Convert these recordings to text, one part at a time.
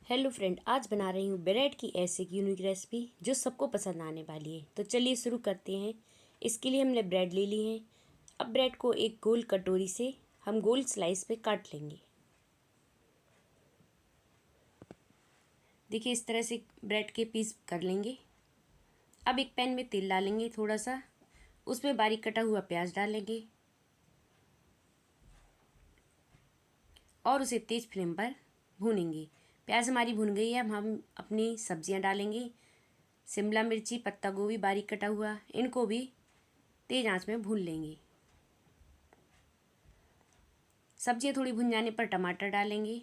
Hello friend, आज बना रही हूँ ब्रेड की ऐसी एक यूनिक रेसिपी जो सबको पसंद आने वाली है। तो चलिए शुरू करते हैं। इसके लिए हमने ब्रेड ले ली है। अब ब्रेड को एक गोल कटोरी से हम गोल स्लाइस पे काट लेंगे। देखिए, इस तरह से ब्रेड के पीस कर लेंगे। अब एक पैन में तेल डालेंगे थोड़ा सा, उसमें बारीक कटा हुआ प्याज डालेंगे और उसे तेज़ फ्लेम पर भूनेंगे। प्याज हमारी भुन गई है। अब हम अपनी सब्जियां डालेंगे। शिमला मिर्ची, पत्ता गोभी बारीक कटा हुआ, इनको भी तेज़ आंच में भून लेंगे। सब्जियां थोड़ी भुन जाने पर टमाटर डालेंगे।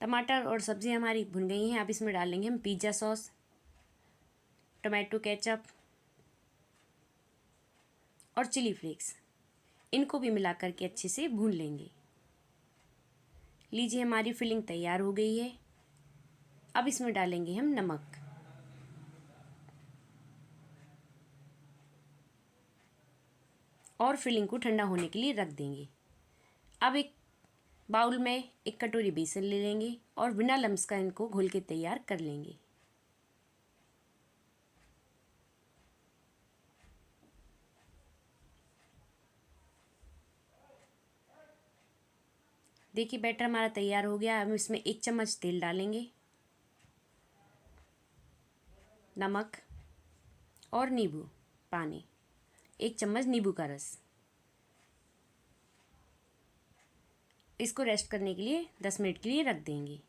टमाटर और सब्जियां हमारी भुन गई हैं। अब इसमें डालेंगे हम पिज़्ज़ा सॉस, टोमेटो केचप और चिली फ्लेक्स। इनको भी मिला करके अच्छे से भून लेंगे। लीजिए, हमारी फिलिंग तैयार हो गई है। अब इसमें डालेंगे हम नमक और फिलिंग को ठंडा होने के लिए रख देंगे। अब एक बाउल में एक कटोरी बेसन ले लेंगे और बिना लम्स का इनको घोल के तैयार कर लेंगे। देखिए, बैटर हमारा तैयार हो गया। हम इसमें 1 चम्मच तेल डालेंगे, नमक और नींबू पानी, 1 चम्मच नींबू का रस। इसको रेस्ट करने के लिए 10 मिनट के लिए रख देंगे।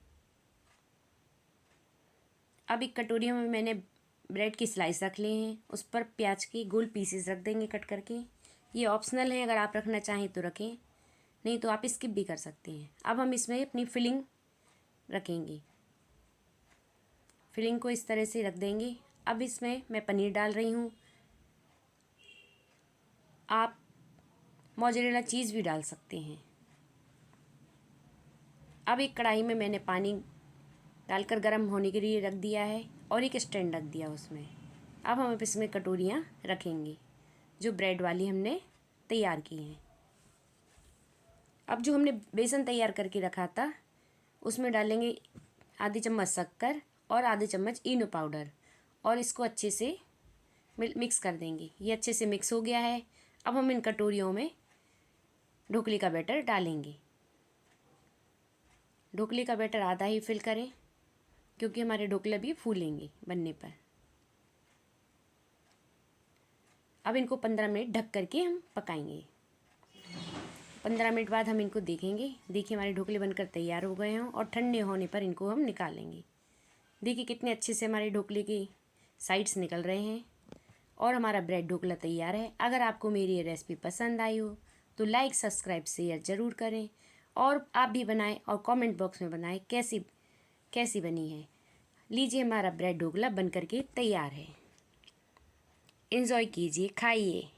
अब एक कटोरी में मैंने ब्रेड की स्लाइस रख लिए हैं, उस पर प्याज के गोल पीसेस रख देंगे कट करके। ये ऑप्शनल है, अगर आप रखना चाहें तो रखें, नहीं तो आप स्किप भी कर सकते हैं। अब हम इसमें अपनी फिलिंग रखेंगे। फिलिंग को इस तरह से रख देंगे। अब इसमें मैं पनीर डाल रही हूँ। आप मोज़रेला चीज़ भी डाल सकते हैं। अब एक कढ़ाई में मैंने पानी डालकर गर्म होने के लिए रख दिया है और एक स्टैंड रख दिया उसमें। अब हम इसमें कटोरियाँ रखेंगे जो ब्रेड वाली हमने तैयार की हैं। अब जो हमने बेसन तैयार करके रखा था उसमें डालेंगे आधी चम्मच शक्कर और आधे चम्मच इनो पाउडर और इसको अच्छे से मिक्स कर देंगे। ये अच्छे से मिक्स हो गया है। अब हम इन कटोरियों में ढोकले का बैटर डालेंगे। ढोकले का बैटर आधा ही फिल करें क्योंकि हमारे ढोकले भी फूलेंगे बनने पर। अब इनको 15 मिनट ढक करके हम पकाएंगे। 15 मिनट बाद हम इनको देखेंगे। देखिए, हमारे ढोकले बनकर तैयार हो गए हैं और ठंडे होने पर इनको हम निकालेंगे। देखिए कितने अच्छे से हमारे ढोकले के साइड्स निकल रहे हैं और हमारा ब्रेड ढोकला तैयार है। अगर आपको मेरी ये रेसिपी पसंद आई हो तो लाइक, सब्सक्राइब, शेयर ज़रूर करें और आप भी बनाएं और कमेंट बॉक्स में बनाएं कैसी बनी है। लीजिए, हमारा ब्रेड ढोकला बन करके तैयार है। एंजॉय कीजिए, खाइए।